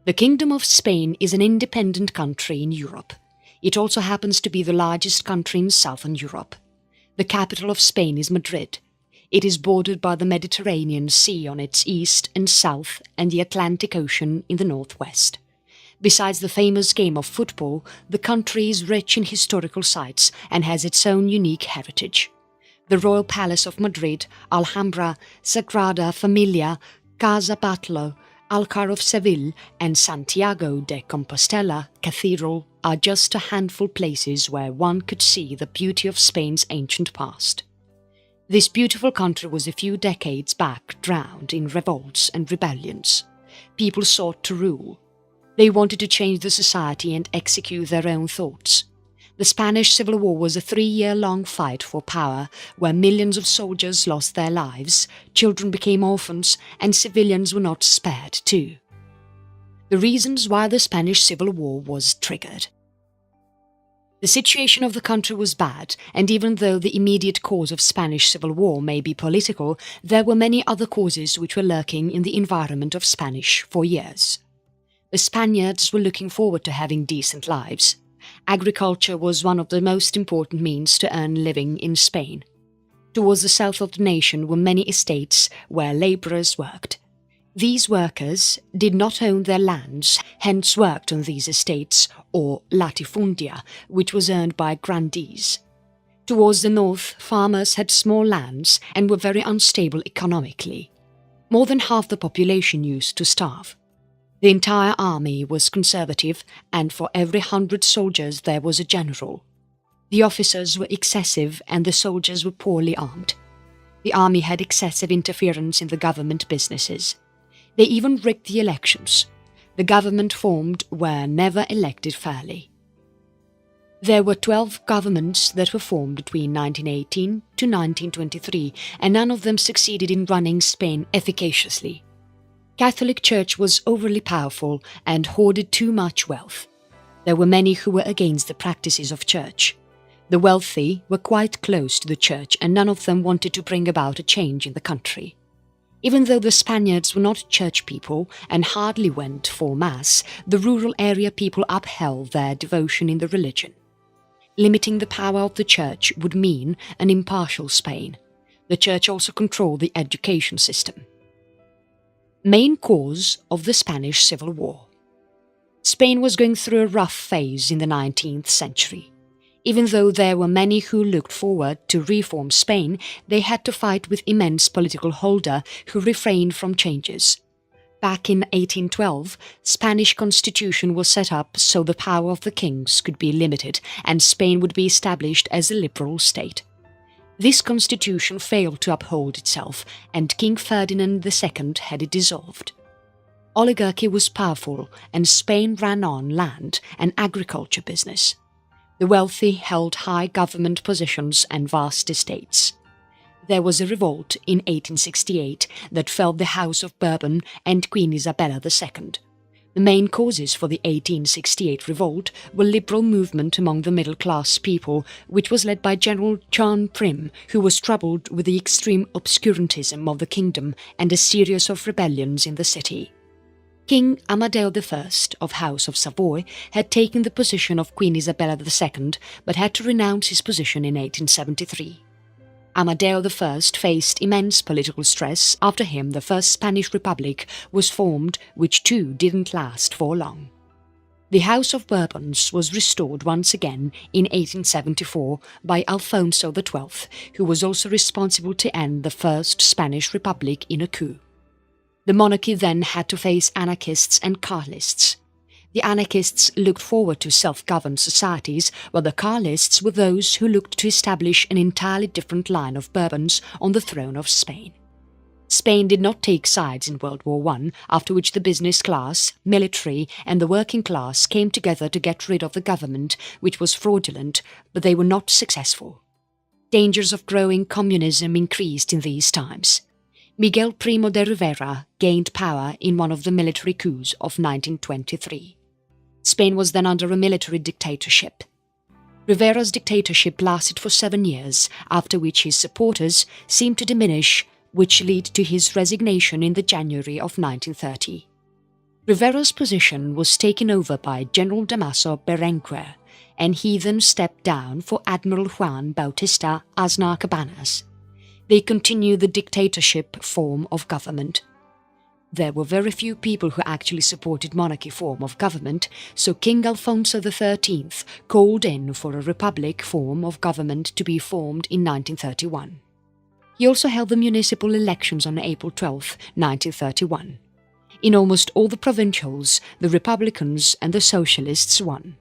The Kingdom of Spain is an independent country in Europe. It also happens to be the largest country in southern Europe. The capital of Spain is Madrid. It is bordered by the Mediterranean Sea on its east and south and the Atlantic Ocean in the northwest. Besides the famous game of football, the country is rich in historical sites and has its own unique heritage. The Royal Palace of Madrid, Alhambra, Sagrada Familia, Casa Batlló, Alcázar of Seville and Santiago de Compostela Cathedral are just a handful places where one could see the beauty of Spain's ancient past. This beautiful country was a few decades back drowned in revolts and rebellions. People sought to rule. They wanted to change the society and execute their own thoughts. The Spanish Civil War was a 3-year-long fight for power where millions of soldiers lost their lives, children became orphans, and civilians were not spared too. The reasons why the Spanish Civil War was triggered. The situation of the country was bad, and even though the immediate cause of Spanish Civil War may be political, there were many other causes which were lurking in the environment of Spanish for years. The Spaniards were looking forward to having decent lives. Agriculture was one of the most important means to earn living in Spain. Towards the south of the nation were many estates where labourers worked. These workers did not own their lands, hence worked on these estates, or latifundia, which was earned by grandees. Towards the north, farmers had small lands and were very unstable economically. More than half the population used to starve. The entire army was conservative, and for every 100 soldiers there was a general. The officers were excessive and the soldiers were poorly armed. The army had excessive interference in the government businesses. They even rigged the elections. The government formed were never elected fairly. There were 12 governments that were formed between 1918 to 1923, and none of them succeeded in running Spain efficaciously. Catholic Church was overly powerful and hoarded too much wealth. There were many who were against the practices of church. The wealthy were quite close to the church and none of them wanted to bring about a change in the country. Even though the Spaniards were not church people and hardly went for mass, the rural area people upheld their devotion in the religion. Limiting the power of the church would mean an impartial Spain. The church also controlled the education system. Main cause of the Spanish Civil War. Spain was going through a rough phase in the 19th century. Even though there were many who looked forward to reform Spain, they had to fight with immense political holder who refrained from changes. Back in 1812, Spanish constitution was set up so the power of the kings could be limited and Spain would be established as a liberal state. This constitution failed to uphold itself, and King Ferdinand II had it dissolved. Oligarchy was powerful, and Spain ran on land and agriculture business. The wealthy held high government positions and vast estates. There was a revolt in 1868 that felled the House of Bourbon and Queen Isabella II. The main causes for the 1868 revolt were liberal movement among the middle-class people, which was led by General John Prim, who was troubled with the extreme obscurantism of the kingdom and a series of rebellions in the city. King Amadeo I of House of Savoy had taken the position of Queen Isabella II, but had to renounce his position in 1873. Amadeo I faced immense political stress. After him, the First Spanish Republic was formed, which too didn't last for long. The House of Bourbons was restored once again in 1874 by Alfonso XII, who was also responsible to end the First Spanish Republic in a coup. The monarchy then had to face anarchists and Carlists. The anarchists looked forward to self-governed societies, while the Carlists were those who looked to establish an entirely different line of Bourbons on the throne of Spain. Spain did not take sides in World War I, after which the business class, military and the working class came together to get rid of the government, which was fraudulent, but they were not successful. Dangers of growing communism increased in these times. Miguel Primo de Rivera gained power in one of the military coups of 1923. Spain was then under a military dictatorship. Rivera's dictatorship lasted for 7 years, after which his supporters seemed to diminish, which led to his resignation in the January of 1930. Rivera's position was taken over by General Damaso Berenguer, and he then stepped down for Admiral Juan Bautista Aznar Cabanas. They continued the dictatorship form of government. There were very few people who actually supported monarchy form of government, so King Alfonso XIII called in for a republic form of government to be formed in 1931. He also held the municipal elections on April 12, 1931. In almost all the provincials, the Republicans and the Socialists won.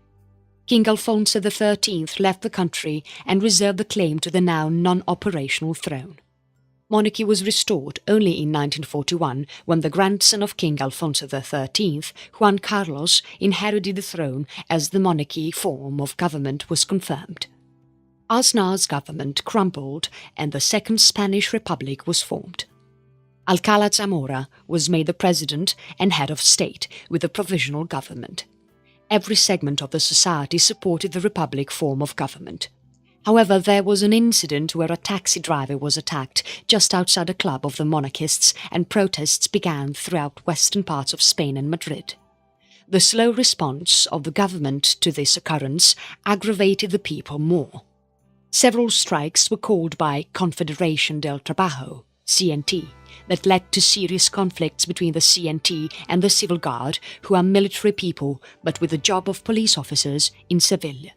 King Alfonso XIII left the country and reserved the claim to the now non-operational throne. Monarchy was restored only in 1941 when the grandson of King Alfonso XIII, Juan Carlos, inherited the throne as the monarchy form of government was confirmed. Aznar's government crumbled and the Second Spanish Republic was formed. Alcalá Zamora was made the president and head of state with a provisional government. Every segment of the society supported the republic form of government. However, there was an incident where a taxi driver was attacked just outside a club of the monarchists and protests began throughout western parts of Spain and Madrid. The slow response of the government to this occurrence aggravated the people more. Several strikes were called by Confederación del Trabajo, CNT, that led to serious conflicts between the CNT and the Civil Guard, who are military people but with the job of police officers in Seville.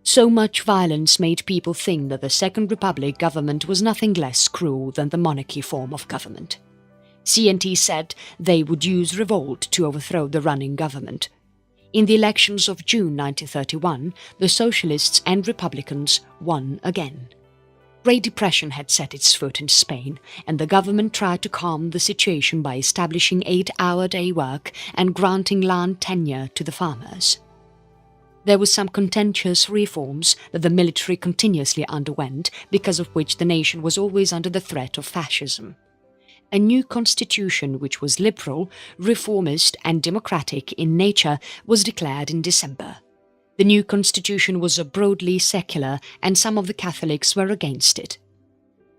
So much violence made people think that the Second Republic government was nothing less cruel than the monarchy form of government. CNT said they would use revolt to overthrow the running government. In the elections of June 1931, the Socialists and Republicans won again. Great Depression had set its foot in Spain, and the government tried to calm the situation by establishing 8-hour-day work and granting land tenure to the farmers. There were some contentious reforms that the military continuously underwent, because of which the nation was always under the threat of fascism. A new constitution, which was liberal, reformist and democratic in nature, was declared in December. The new constitution was broadly secular and some of the Catholics were against it.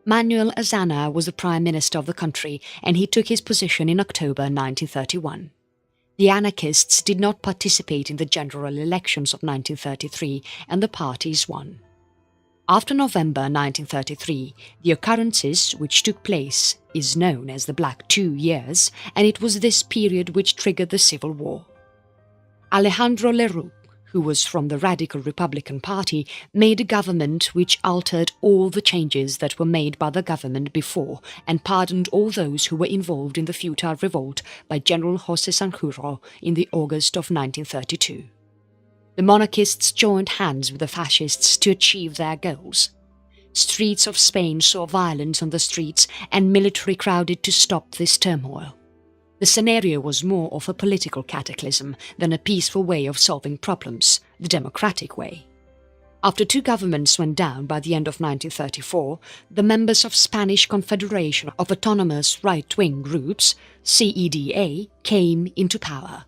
Manuel Azaña was the prime minister of the country and he took his position in October 1931. The anarchists did not participate in the general elections of 1933 and the parties won. After November 1933, the occurrences which took place is known as the Black 2 Years, and it was this period which triggered the Civil War. Alejandro Lerroux, who was from the Radical Republican Party, made a government which altered all the changes that were made by the government before and pardoned all those who were involved in the futile revolt by General José Sanjurjo in the August of 1932. The monarchists joined hands with the fascists to achieve their goals. Streets of Spain saw violence on the streets and military crowded to stop this turmoil. The scenario was more of a political cataclysm than a peaceful way of solving problems, the democratic way. After two governments went down by the end of 1934, the members of Spanish Confederation of Autonomous Right-Wing Groups, CEDA, came into power.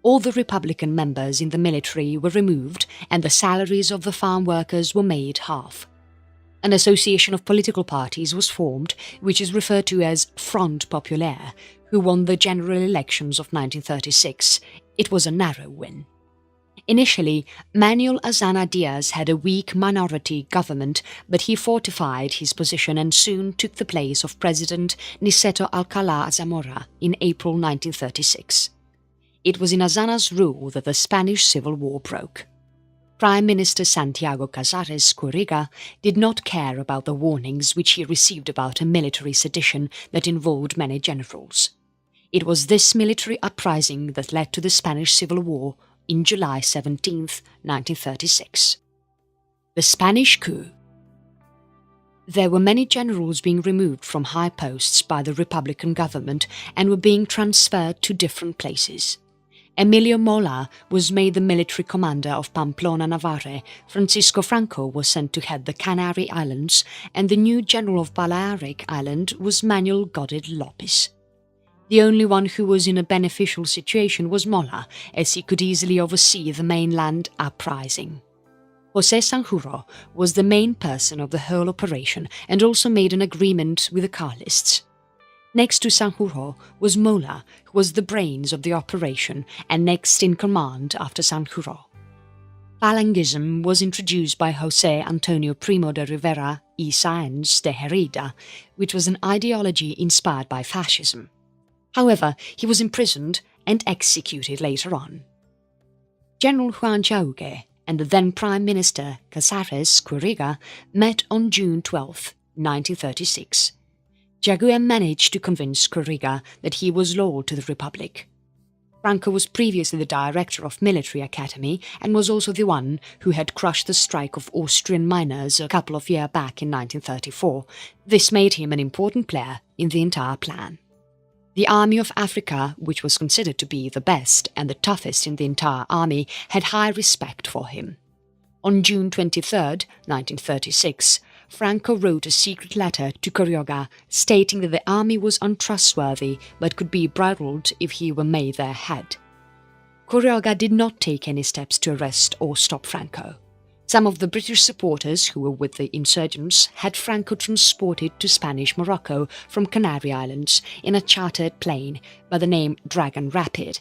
All the Republican members in the military were removed and the salaries of the farm workers were made half. An association of political parties was formed, which is referred to as Front Populaire, who won the general elections of 1936. It was a narrow win. Initially, Manuel Azaña Díaz had a weak minority government, but he fortified his position and soon took the place of President Niceto Alcalá Zamora in April 1936. It was in Azaña's rule that the Spanish Civil War broke. Prime Minister Santiago Casares Quiroga did not care about the warnings which he received about a military sedition that involved many generals. It was this military uprising that led to the Spanish Civil War in July 17, 1936. The Spanish coup. There were many generals being removed from high posts by the Republican government and were being transferred to different places. Emilio Mola was made the military commander of Pamplona Navarre, Francisco Franco was sent to head the Canary Islands, and the new general of Balearic Island was Manuel Goded Lopez. The only one who was in a beneficial situation was Mola, as he could easily oversee the mainland uprising. José Sanjurjo was the main person of the whole operation and also made an agreement with the Carlists. Next to Sanjurjo was Mola, who was the brains of the operation and next in command after Sanjurjo. Falangism was introduced by José Antonio Primo de Rivera y Sáenz de Herida, which was an ideology inspired by fascism. However, he was imprisoned and executed later on. General Juan Chauque and the then Prime Minister Casares Quiroga met on June 12, 1936. Chauque managed to convince Quiroga that he was loyal to the Republic. Franco was previously the director of Military Academy and was also the one who had crushed the strike of Austrian miners a couple of years back in 1934. This made him an important player in the entire plan. The Army of Africa, which was considered to be the best and the toughest in the entire army, had high respect for him. On June 23, 1936, Franco wrote a secret letter to Quiroga stating that the army was untrustworthy but could be bridled if he were made their head. Quiroga did not take any steps to arrest or stop Franco. Some of the British supporters who were with the insurgents had Franco transported to Spanish Morocco from Canary Islands in a chartered plane by the name Dragon Rapid.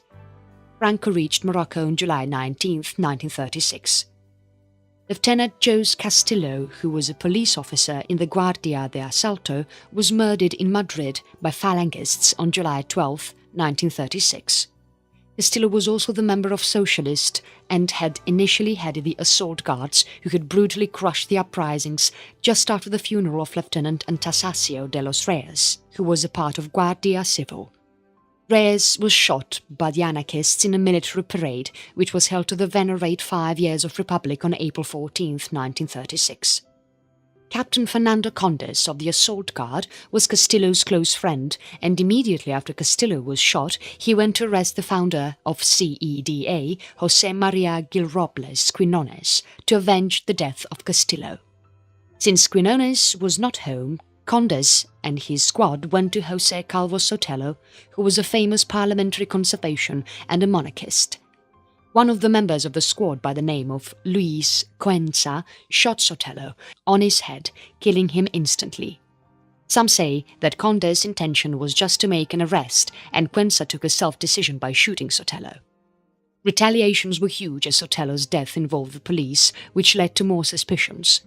Franco reached Morocco on July 19, 1936. Lieutenant Jose Castillo, who was a police officer in the Guardia de Asalto, was murdered in Madrid by Phalangists on July 12, 1936. Castillo was also the member of Socialist and had initially headed the assault guards who had brutally crushed the uprisings just after the funeral of Lieutenant Anastasio de los Reyes, who was a part of Guardia Civil. Reyes was shot by the anarchists in a military parade which was held to the venerate 5 years of Republic on April 14, 1936. Captain Fernando Condes of the Assault Guard was Castillo's close friend, and immediately after Castillo was shot, he went to arrest the founder of CEDA, José María Gil Robles Quinones, to avenge the death of Castillo. Since Quinones was not home, Condes and his squad went to José Calvo Sotelo, who was a famous parliamentary conservation and a monarchist. One of the members of the squad by the name of Luis Cuenca shot Sotelo on his head, killing him instantly. Some say that Condes' intention was just to make an arrest and Cuenca took a self-decision by shooting Sotelo. Retaliations were huge as Sotelo's death involved the police, which led to more suspicions.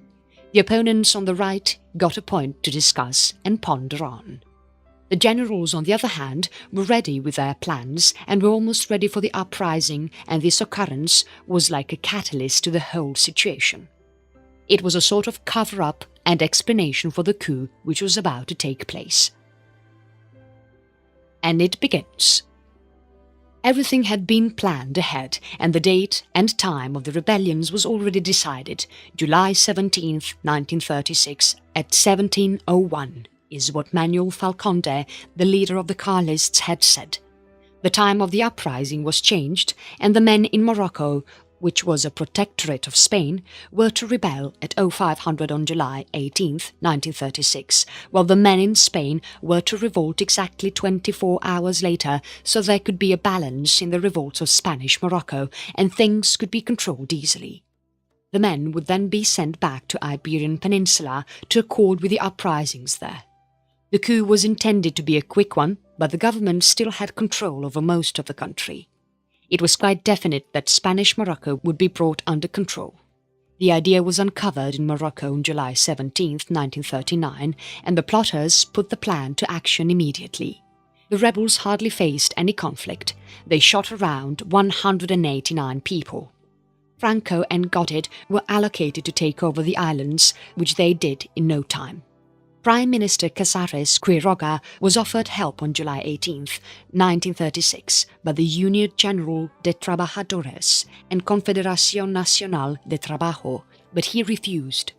The opponents on the right got a point to discuss and ponder on. The generals, on the other hand, were ready with their plans and were almost ready for the uprising, and this occurrence was like a catalyst to the whole situation. It was a sort of cover-up and explanation for the coup which was about to take place. And it begins. Everything had been planned ahead, and the date and time of the rebellions was already decided. July 17, 1936, at 17:01, is what Manuel Falconde, the leader of the Carlists, had said. The time of the uprising was changed, and the men in Morocco, which was a protectorate of Spain, were to rebel at 0500 on July 18, 1936, while the men in Spain were to revolt exactly 24 hours later, so there could be a balance in the revolts of Spanish Morocco, and things could be controlled easily. The men would then be sent back to Iberian Peninsula to accord with the uprisings there. The coup was intended to be a quick one, but the government still had control over most of the country. It was quite definite that Spanish Morocco would be brought under control. The idea was uncovered in Morocco on July 17, 1939, and the plotters put the plan to action immediately. The rebels hardly faced any conflict. They shot around 189 people. Franco and Goded were allocated to take over the islands, which they did in no time. Prime Minister Casares Quiroga was offered help on July 18, 1936, by the Unión General de Trabajadores and Confederación Nacional de Trabajo, but he refused.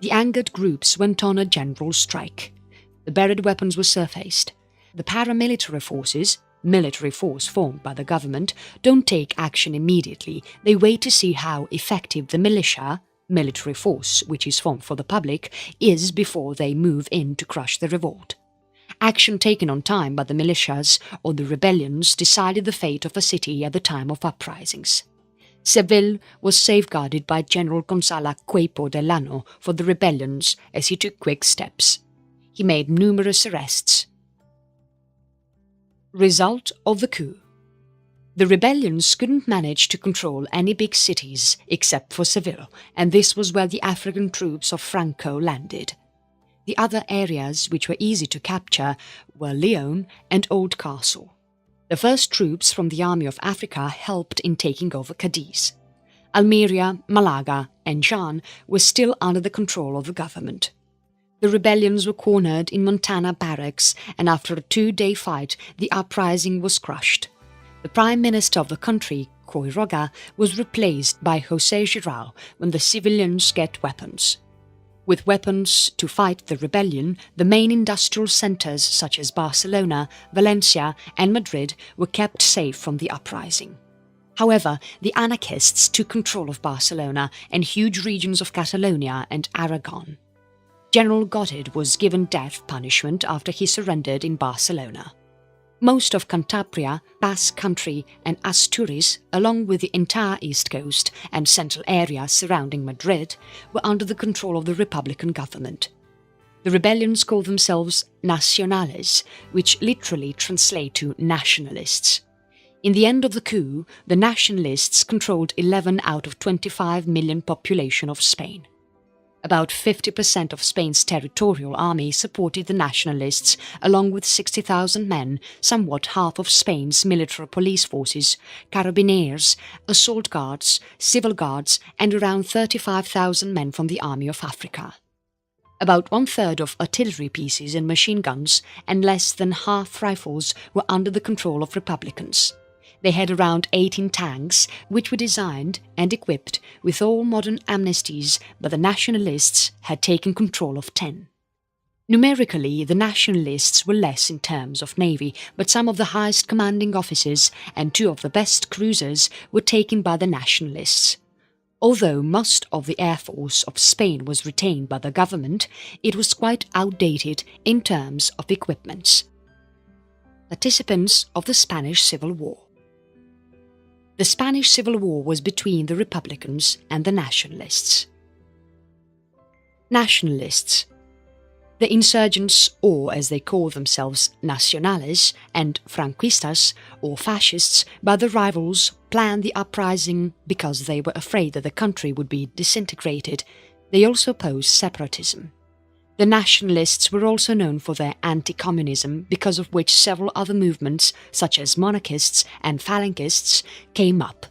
The angered groups went on a general strike. The buried weapons were surfaced. The paramilitary forces, military force formed by the government, don't take action immediately. They wait to see how effective the militia, military force which is formed for the public, is before they move in to crush the revolt. Action taken on time by the militias or the rebellions decided the fate of a city at the time of uprisings. Seville was safeguarded by General Gonzalo Queipo de Llano for the rebellions as he took quick steps. He made numerous arrests. Result of the coup. The rebellions couldn't manage to control any big cities except for Seville, and this was where the African troops of Franco landed. The other areas which were easy to capture were Leon and Old Castle. The first troops from the Army of Africa helped in taking over Cadiz. Almeria, Malaga and Jaén were still under the control of the government. The rebellions were cornered in Montana barracks, and after a 2-day fight the uprising was crushed. The Prime Minister of the country, Quiroga, was replaced by José Giral when the civilians get weapons. With weapons to fight the rebellion, the main industrial centres such as Barcelona, Valencia and Madrid were kept safe from the uprising. However, the anarchists took control of Barcelona and huge regions of Catalonia and Aragon. General Godid was given death punishment after he surrendered in Barcelona. Most of Cantabria, Basque Country and Asturias, along with the entire east coast and central area surrounding Madrid, were under the control of the Republican government. The rebellions called themselves Nacionales, which literally translate to nationalists. In the end of the coup, the nationalists controlled 11 out of 25 million population of Spain. About 50% of Spain's territorial army supported the nationalists, along with 60,000 men, somewhat half of Spain's military police forces, carabineers, assault guards, civil guards and around 35,000 men from the Army of Africa. About 1/3 of artillery pieces and machine guns and less than half rifles were under the control of Republicans. They had around 18 tanks, which were designed and equipped with all modern amnesties, but the nationalists had taken control of 10. Numerically, the nationalists were less in terms of navy, but some of the highest commanding officers and 2 of the best cruisers were taken by the nationalists. Although most of the air force of Spain was retained by the government, it was quite outdated in terms of equipments. Participants of the Spanish Civil War. The Spanish Civil War was between the Republicans and the Nationalists. Nationalists. The insurgents, or as they call themselves, Nacionales, and Franquistas, or fascists, by the rivals, planned the uprising because they were afraid that the country would be disintegrated. They also opposed separatism. The nationalists were also known for their anti-communism, because of which several other movements, such as monarchists and phalangists, came up.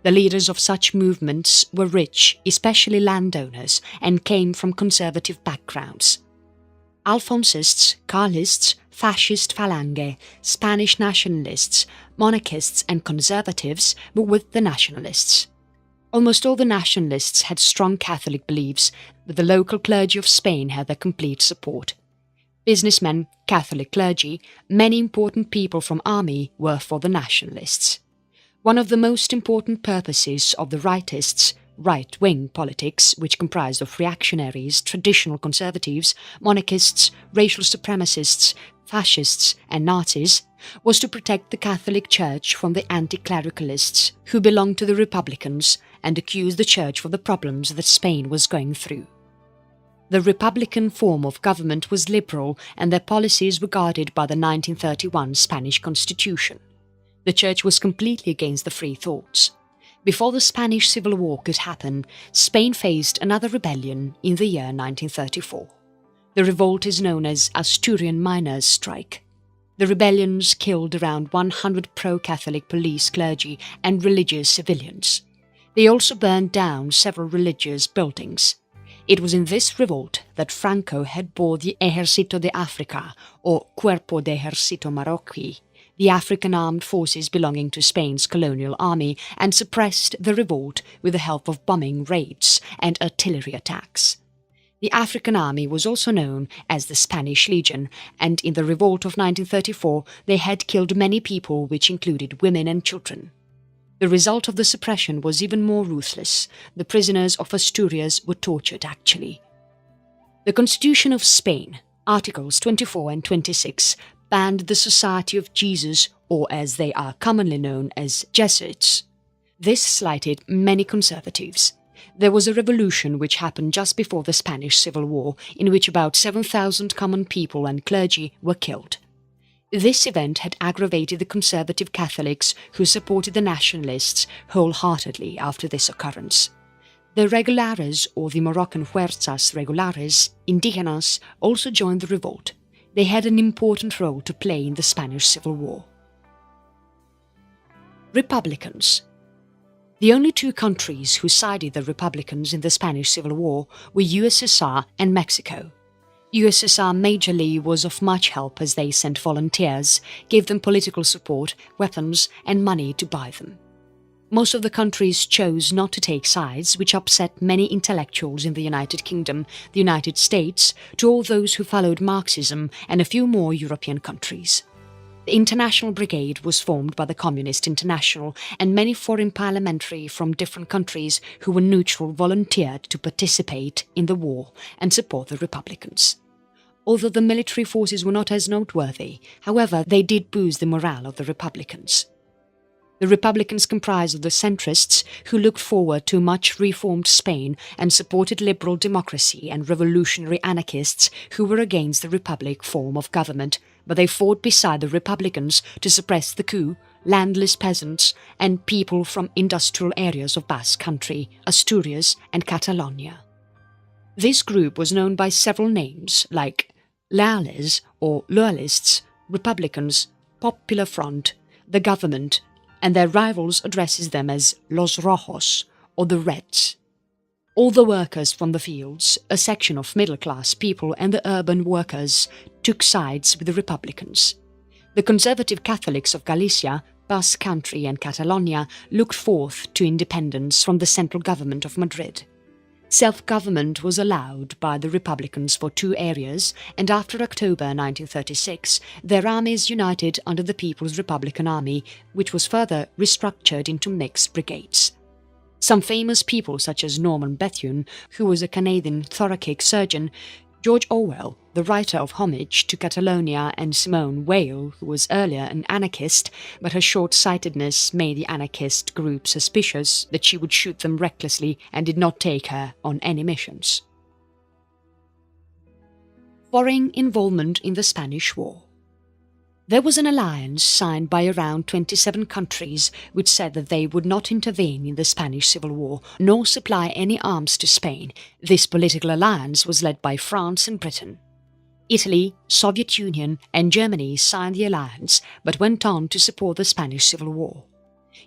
The leaders of such movements were rich, especially landowners, and came from conservative backgrounds. Alfonsists, Carlists, Fascist Falange, Spanish nationalists, monarchists and conservatives were with the nationalists. Almost all the nationalists had strong Catholic beliefs, but the local clergy of Spain had their complete support. Businessmen, Catholic clergy, many important people from army were for the nationalists. One of the most important purposes of the rightists, right-wing politics, which comprised of reactionaries, traditional conservatives, monarchists, racial supremacists, fascists and Nazis, was to protect the Catholic Church from the anti-clericalists who belonged to the Republicans and accused the Church for the problems that Spain was going through. The Republican form of government was liberal and their policies were guarded by the 1931 Spanish Constitution. The Church was completely against the free thoughts. Before the Spanish Civil War could happen, Spain faced another rebellion in the year 1934. The revolt is known as Asturian Miners' Strike. The rebellions killed around 100 pro-Catholic police clergy and religious civilians. They also burned down several religious buildings. It was in this revolt that Franco had brought the Ejército de África, or Cuerpo de Ejército Marroquí, the African armed forces belonging to Spain's colonial army, and suppressed the revolt with the help of bombing raids and artillery attacks. The African army was also known as the Spanish Legion, and in the revolt of 1934 they had killed many people, which included women and children. The result of the suppression was even more ruthless. The prisoners of Asturias were tortured actually. The Constitution of Spain, Articles 24 and 26, banned the Society of Jesus, or as they are commonly known as Jesuits. This slighted many conservatives. There was a revolution which happened just before the Spanish Civil War, in which about 7,000 common people and clergy were killed. This event had aggravated the conservative Catholics who supported the nationalists wholeheartedly after this occurrence. The Regulares, or the Moroccan Fuerzas Regulares, Indígenas, also joined the revolt. They had an important role to play in the Spanish Civil War. Republicans. The only two countries who sided the Republicans in the Spanish Civil War were USSR and Mexico. USSR majorly was of much help as they sent volunteers, gave them political support, weapons and money to buy them. Most of the countries chose not to take sides, which upset many intellectuals in the United Kingdom, the United States, to all those who followed Marxism and a few more European countries. The International Brigade was formed by the Communist International, and many foreign parliamentary from different countries who were neutral volunteered to participate in the war and support the Republicans. Although the military forces were not as noteworthy, however, they did boost the morale of the Republicans. The Republicans comprised of the centrists who looked forward to a much reformed Spain and supported liberal democracy, and revolutionary anarchists who were against the republic form of government, but they fought beside the Republicans to suppress the coup, landless peasants and people from industrial areas of Basque Country, Asturias and Catalonia. This group was known by several names like Leales or Loyalists, Republicans, Popular Front, the government, and their rivals addresses them as Los Rojos or the Reds. All the workers from the fields, a section of middle-class people and the urban workers took sides with the Republicans. The conservative Catholics of Galicia, Basque Country and Catalonia looked forth to independence from the central government of Madrid. Self-government was allowed by the Republicans for two areas, and after October 1936 their armies united under the People's Republican Army, which was further restructured into mixed brigades. Some famous people such as Norman Bethune, who was a Canadian thoracic surgeon, George Orwell, the writer of Homage to Catalonia, and Simone Weil, who was earlier an anarchist, but her short-sightedness made the anarchist group suspicious that she would shoot them recklessly and did not take her on any missions. Foreign involvement in the Spanish War. There was an alliance signed by around 27 countries which said that they would not intervene in the Spanish Civil War nor supply any arms to Spain. This political alliance was led by France and Britain. Italy, Soviet Union and Germany signed the alliance but went on to support the Spanish Civil War.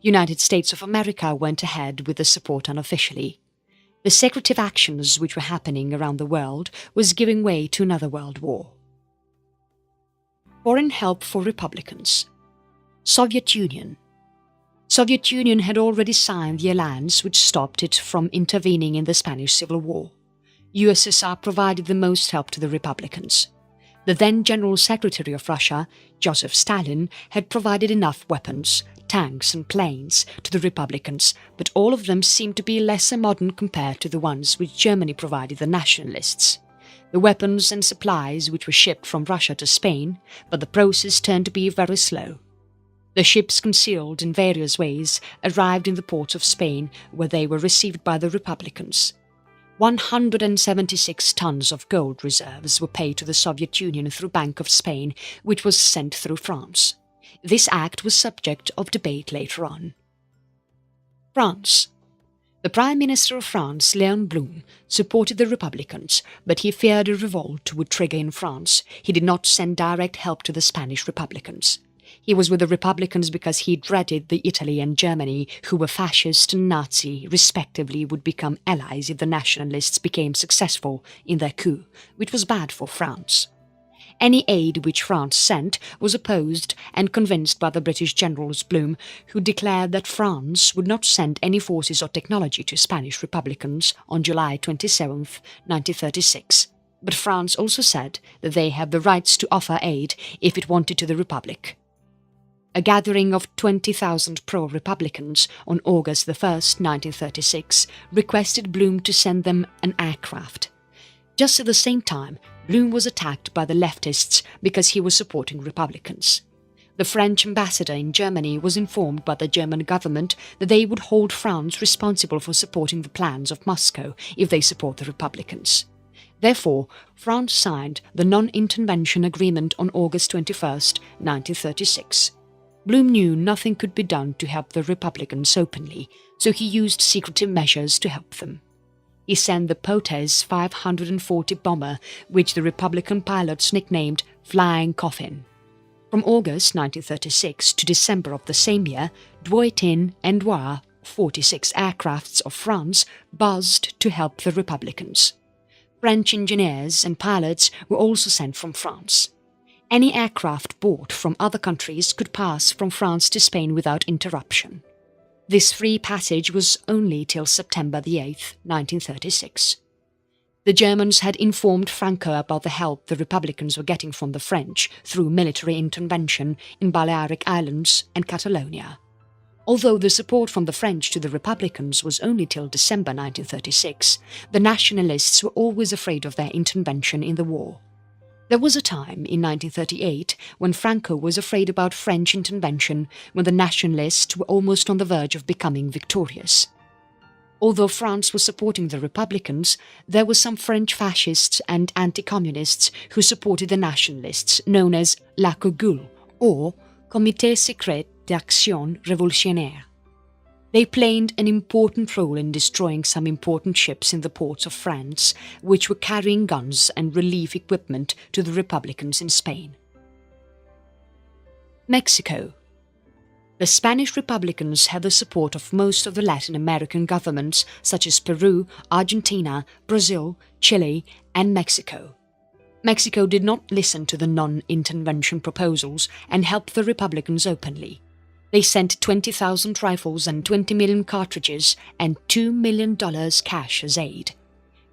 United States of America went ahead with the support unofficially. The secretive actions which were happening around the world was giving way to another world war. Foreign help for Republicans. Soviet Union. Soviet Union had already signed the alliance which stopped it from intervening in the Spanish Civil War. USSR provided the most help to the Republicans. The then General Secretary of Russia, Joseph Stalin, had provided enough weapons, tanks and planes to the Republicans, but all of them seemed to be lesser modern compared to the ones which Germany provided the nationalists. The weapons and supplies which were shipped from Russia to Spain, but the process turned to be very slow. The ships, concealed in various ways, arrived in the ports of Spain, where they were received by the Republicans. 176 tons of gold reserves were paid to the Soviet Union through Bank of Spain, which was sent through France. This act was subject of debate later on. France. The Prime Minister of France, Léon Blum, supported the Republicans, but he feared a revolt would trigger in France. He did not send direct help to the Spanish Republicans. He was with the Republicans because he dreaded that Italy and Germany, who were fascist and Nazi respectively, would become allies if the nationalists became successful in their coup, which was bad for France. Any aid which France sent was opposed and convinced by the British generals Blum, who declared that France would not send any forces or technology to Spanish Republicans on July 27, 1936. But France also said that they had the rights to offer aid if it wanted to the Republic. A gathering of 20,000 pro-Republicans on August 1, 1936, requested Blum to send them an aircraft. Just at the same time, Blum was attacked by the leftists because he was supporting Republicans. The French ambassador in Germany was informed by the German government that they would hold France responsible for supporting the plans of Moscow if they support the Republicans. Therefore, France signed the Non-Intervention Agreement on August 21, 1936. Blum knew nothing could be done to help the Republicans openly, so he used secretive measures to help them. He sent the Potes 540 bomber, which the Republican pilots nicknamed Flying Coffin. From August 1936 to December of the same year, Dwoitin and Dwa, 46 aircrafts of France, buzzed to help the Republicans. French engineers and pilots were also sent from France. Any aircraft bought from other countries could pass from France to Spain without interruption. This free passage was only till September 8, 1936. The Germans had informed Franco about the help the Republicans were getting from the French through military intervention in Balearic Islands and Catalonia. Although the support from the French to the Republicans was only till December 1936, the nationalists were always afraid of their intervention in the war. There was a time in 1938 when Franco was afraid about French intervention when the nationalists were almost on the verge of becoming victorious. Although France was supporting the Republicans, there were some French fascists and anti-communists who supported the nationalists, known as La Cogule, or Comité Secret d'Action Révolutionnaire. They played an important role in destroying some important ships in the ports of France, which were carrying guns and relief equipment to the Republicans in Spain. Mexico. The Spanish Republicans had the support of most of the Latin American governments such as Peru, Argentina, Brazil, Chile, and Mexico. Mexico did not listen to the non-intervention proposals and helped the Republicans openly. They sent 20,000 rifles and 20 million cartridges and $2 million cash as aid.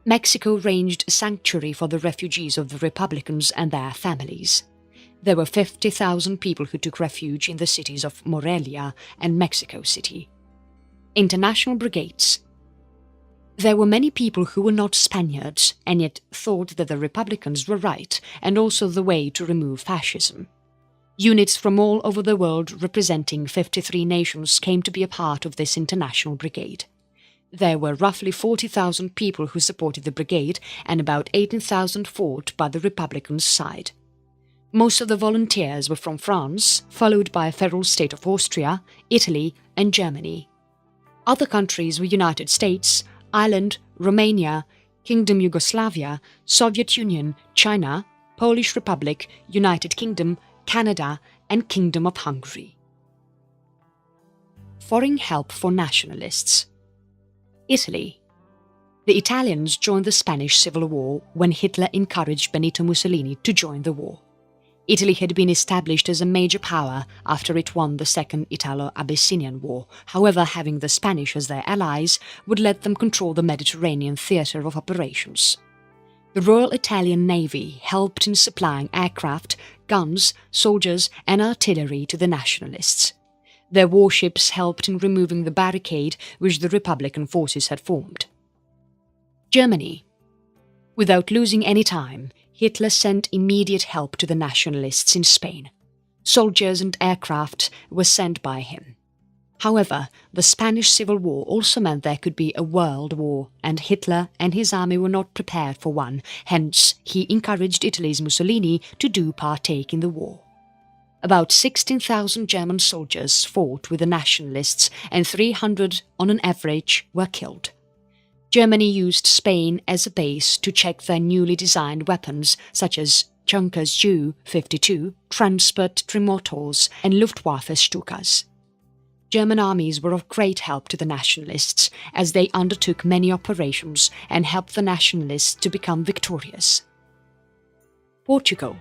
Mexico arranged a sanctuary for the refugees of the Republicans and their families. There were 50,000 people who took refuge in the cities of Morelia and Mexico City. International brigades. There were many people who were not Spaniards and yet thought that the Republicans were right and also the way to remove fascism. Units from all over the world representing 53 nations came to be a part of this international brigade. There were roughly 40,000 people who supported the brigade and about 18,000 fought by the Republicans' side. Most of the volunteers were from France, followed by a federal state of Austria, Italy and Germany. Other countries were United States, Ireland, Romania, Kingdom Yugoslavia, Soviet Union, China, Polish Republic, United Kingdom, Canada and Kingdom of Hungary. Foreign help for nationalists. Italy. The Italians joined the Spanish Civil War when Hitler encouraged Benito Mussolini to join the war. Italy had been established as a major power after it won the Second Italo-Abyssinian War. However, having the Spanish as their allies would let them control the Mediterranean theatre of operations. The Royal Italian Navy helped in supplying aircraft, guns, soldiers and artillery to the nationalists. Their warships helped in removing the barricade which the Republican forces had formed. Germany. Without losing any time, Hitler sent immediate help to the nationalists in Spain. Soldiers and aircraft were sent by him. However, the Spanish Civil War also meant there could be a world war, and Hitler and his army were not prepared for one, hence he encouraged Italy's Mussolini to partake in the war. About 16,000 German soldiers fought with the nationalists and 300 on an average were killed. Germany used Spain as a base to check their newly designed weapons such as Junkers Ju-52, Transport Trimotors and Luftwaffe Stukas. German armies were of great help to the nationalists as they undertook many operations and helped the nationalists to become victorious. Portugal.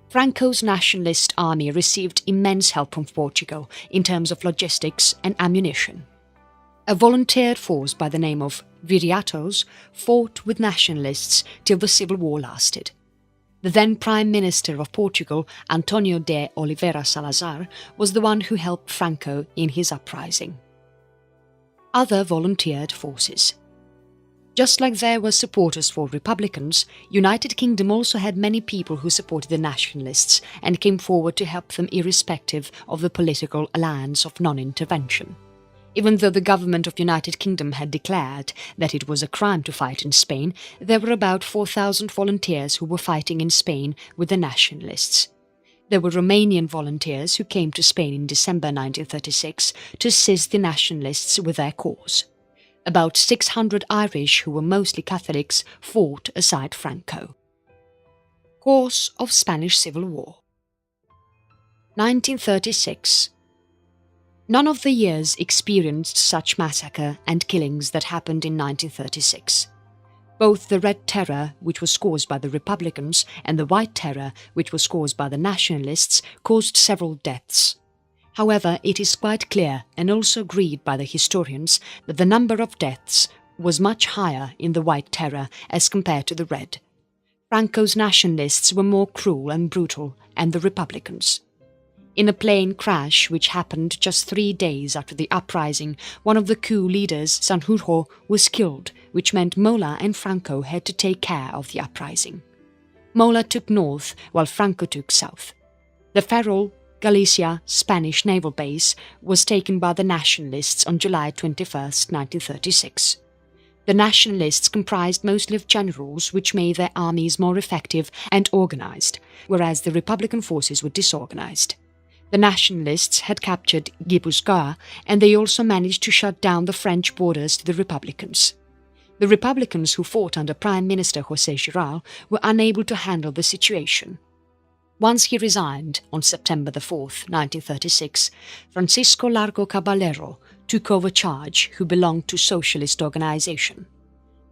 Franco's nationalist army received immense help from Portugal in terms of logistics and ammunition. A volunteer force by the name of Viriatos fought with nationalists till the civil war lasted. The then Prime Minister of Portugal, António de Oliveira Salazar, was the one who helped Franco in his uprising. Other volunteered forces. Just like there were supporters for Republicans, United Kingdom also had many people who supported the nationalists and came forward to help them irrespective of the political alliance of non-intervention. Even though the government of United Kingdom had declared that it was a crime to fight in Spain, there were about 4,000 volunteers who were fighting in Spain with the nationalists. There were Romanian volunteers who came to Spain in December 1936 to assist the nationalists with their cause. About 600 Irish, who were mostly Catholics, fought aside Franco. Course of Spanish Civil War. 1936. None of the years experienced such massacre and killings that happened in 1936. Both the Red Terror, which was caused by the Republicans, and the White Terror, which was caused by the Nationalists, caused several deaths. However, it is quite clear, and also agreed by the historians, that the number of deaths was much higher in the White Terror as compared to the Red. Franco's Nationalists were more cruel and brutal, and the Republicans. In a plane crash which happened just 3 days after the uprising, one of the coup leaders, Sanjurjo, was killed, which meant Mola and Franco had to take care of the uprising. Mola took north, while Franco took south. The Ferrol, Galicia, Spanish naval base was taken by the Nationalists on July 21, 1936. The Nationalists comprised mostly of generals, which made their armies more effective and organized, whereas the Republican forces were disorganized. The Nationalists had captured Guipuscoa, and they also managed to shut down the French borders to the Republicans. The Republicans, who fought under Prime Minister José Giral, were unable to handle the situation. Once he resigned, on September 4, 1936, Francisco Largo Caballero took over charge, who belonged to socialist organization.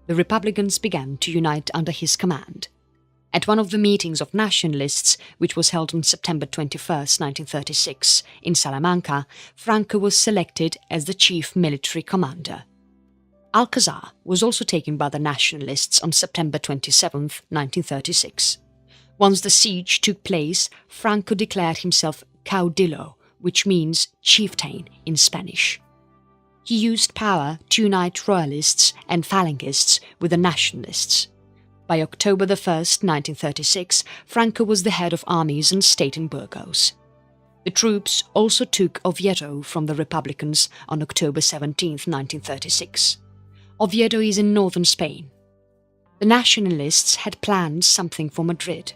The Republicans began to unite under his command. At one of the meetings of nationalists, which was held on September 21, 1936, in Salamanca, Franco was selected as the chief military commander. Alcazar was also taken by the nationalists on September 27, 1936. Once the siege took place, Franco declared himself caudillo, which means chieftain in Spanish. He used power to unite royalists and phalangists with the nationalists. By October 1, 1936, Franco was the head of armies and stayed in Burgos. The troops also took Oviedo from the Republicans on October 17, 1936. Oviedo is in northern Spain. The Nationalists had planned something for Madrid.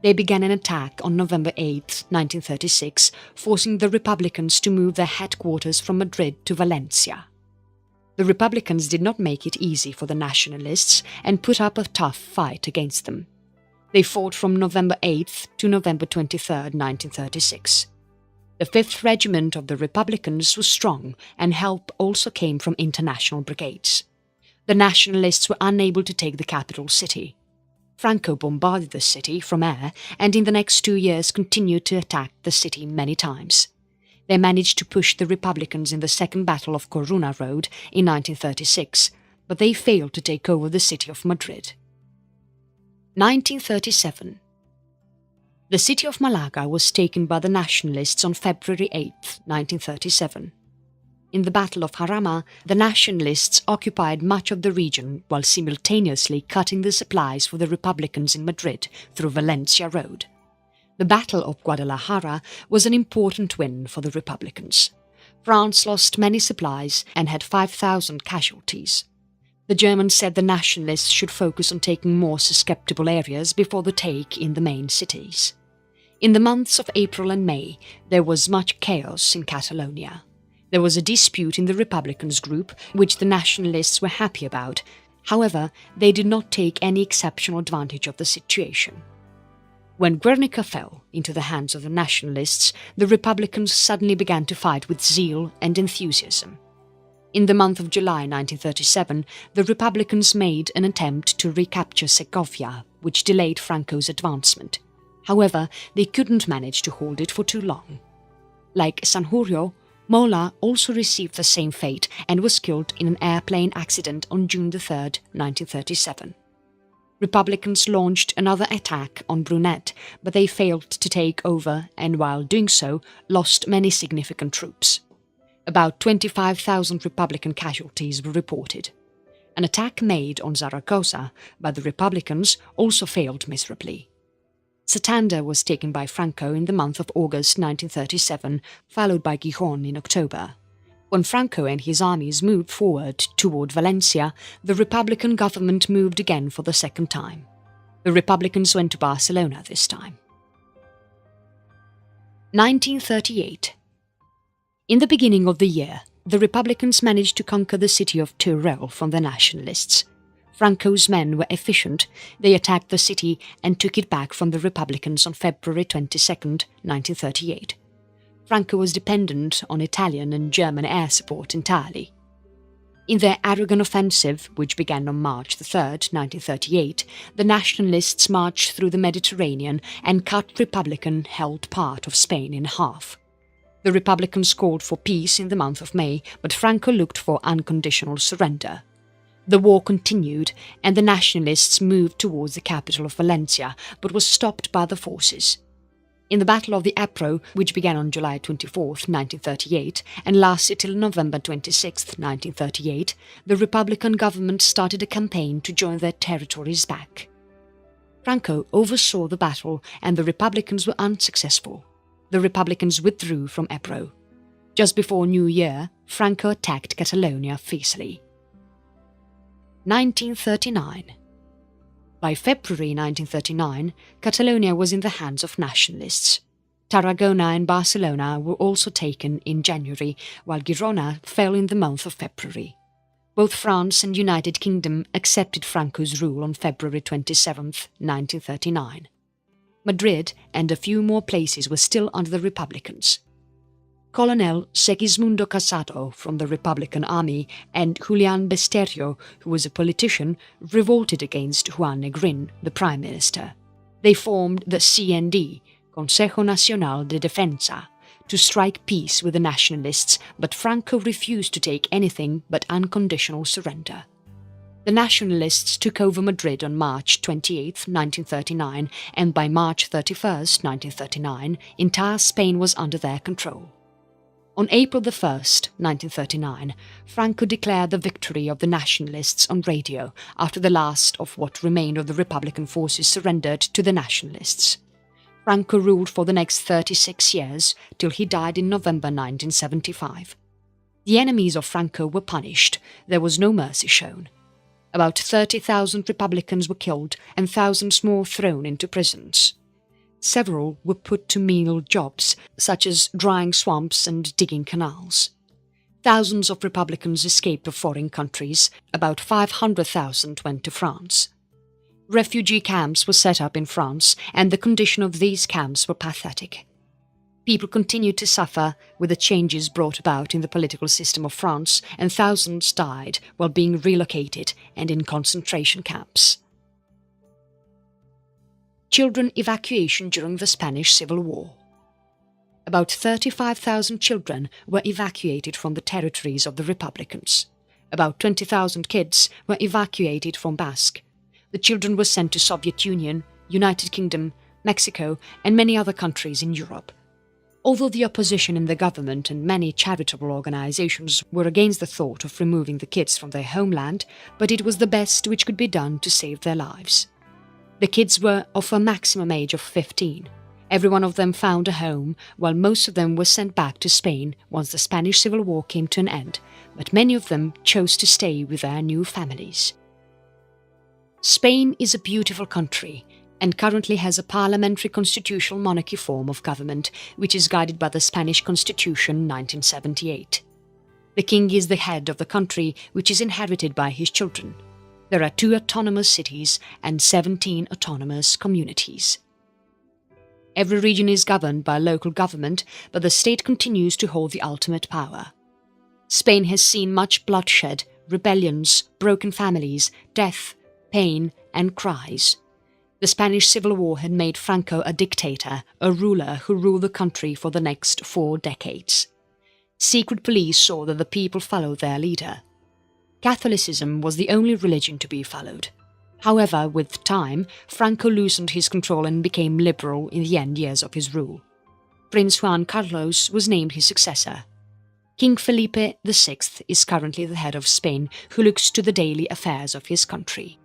They began an attack on November 8, 1936, forcing the Republicans to move their headquarters from Madrid to Valencia. The Republicans did not make it easy for the Nationalists and put up a tough fight against them. They fought from November 8 to November 23, 1936. The 5th Regiment of the Republicans was strong, and help also came from international brigades. The Nationalists were unable to take the capital city. Franco bombarded the city from air, and in the next 2 years continued to attack the city many times. They managed to push the Republicans in the Second Battle of Coruna Road in 1936, but they failed to take over the city of Madrid. 1937. The city of Malaga was taken by the Nationalists on February 8, 1937. In the Battle of Jarama, the Nationalists occupied much of the region while simultaneously cutting the supplies for the Republicans in Madrid through Valencia Road. The Battle of Guadalajara was an important win for the Republicans. France lost many supplies and had 5,000 casualties. The Germans said the Nationalists should focus on taking more susceptible areas before the take in the main cities. In the months of April and May, there was much chaos in Catalonia. There was a dispute in the Republicans group, which the Nationalists were happy about. However, they did not take any exceptional advantage of the situation. When Guernica fell into the hands of the Nationalists, the Republicans suddenly began to fight with zeal and enthusiasm. In the month of July 1937, the Republicans made an attempt to recapture Segovia, which delayed Franco's advancement. However, they couldn't manage to hold it for too long. Like Sanjurjo, Mola also received the same fate and was killed in an airplane accident on June 3, 1937. Republicans launched another attack on Brunet, but they failed to take over and, while doing so, lost many significant troops. About 25,000 Republican casualties were reported. An attack made on Zaragoza by the Republicans also failed miserably. Santander was taken by Franco in the month of August 1937, followed by Gijón in October. When Franco and his armies moved forward toward Valencia, the Republican government moved again for the second time. The Republicans went to Barcelona this time. 1938. In the beginning of the year, the Republicans managed to conquer the city of Teruel from the Nationalists. Franco's men were efficient. They attacked the city and took it back from the Republicans on February 22, 1938. Franco was dependent on Italian and German air support entirely. In their Aragon offensive, which began on March 3, 1938, the Nationalists marched through the Mediterranean and cut Republican-held part of Spain in half. The Republicans called for peace in the month of May, but Franco looked for unconditional surrender. The war continued, and the Nationalists moved towards the capital of Valencia, but was stopped by the forces. In the Battle of the Ebro, which began on July 24, 1938, and lasted till November 26, 1938, the Republican government started a campaign to join their territories back. Franco oversaw the battle, and the Republicans were unsuccessful. The Republicans withdrew from Ebro. Just before New Year, Franco attacked Catalonia fiercely. 1939. By February 1939, Catalonia was in the hands of Nationalists. Tarragona and Barcelona were also taken in January, while Girona fell in the month of February. Both France and United Kingdom accepted Franco's rule on February 27, 1939. Madrid and a few more places were still under the Republicans. Colonel Segismundo Casado from the Republican Army and Julián Besteiro, who was a politician, revolted against Juan Negrín, the Prime Minister. They formed the CND, Consejo Nacional de Defensa, to strike peace with the Nationalists, but Franco refused to take anything but unconditional surrender. The Nationalists took over Madrid on March 28, 1939, and by March 31, 1939, entire Spain was under their control. On April 1, 1939, Franco declared the victory of the Nationalists on radio after the last of what remained of the Republican forces surrendered to the Nationalists. Franco ruled for the next 36 years, till he died in November 1975. The enemies of Franco were punished. There was no mercy shown. About 30,000 Republicans were killed and thousands more thrown into prisons. Several were put to menial jobs, such as drying swamps and digging canals. Thousands of Republicans escaped to foreign countries. About 500,000 went to France. Refugee camps were set up in France, and the condition of these camps were pathetic. People continued to suffer with the changes brought about in the political system of France, and thousands died while being relocated and in concentration camps. Children evacuation during the Spanish Civil War. About 35,000 children were evacuated from the territories of the Republicans. About 20,000 kids were evacuated from Basque. The children were sent to Soviet Union, United Kingdom, Mexico, and many other countries in Europe. Although the opposition in the government and many charitable organizations were against the thought of removing the kids from their homeland, but it was the best which could be done to save their lives. The kids were of a maximum age of 15. Every one of them found a home, while most of them were sent back to Spain once the Spanish Civil War came to an end, but many of them chose to stay with their new families. Spain is a beautiful country, and currently has a parliamentary constitutional monarchy form of government, which is guided by the Spanish Constitution 1978. The king is the head of the country, which is inherited by his children. There are 2 autonomous cities and 17 autonomous communities. Every region is governed by local government, but the state continues to hold the ultimate power. Spain has seen much bloodshed, rebellions, broken families, death, pain, and cries. The Spanish Civil War had made Franco a dictator, a ruler who ruled the country for the next 4 decades. Secret police saw that the people followed their leader. Catholicism was the only religion to be followed. However, with time, Franco loosened his control and became liberal in the end years of his rule. Prince Juan Carlos was named his successor. King Felipe VI is currently the head of Spain, who looks to the daily affairs of his country.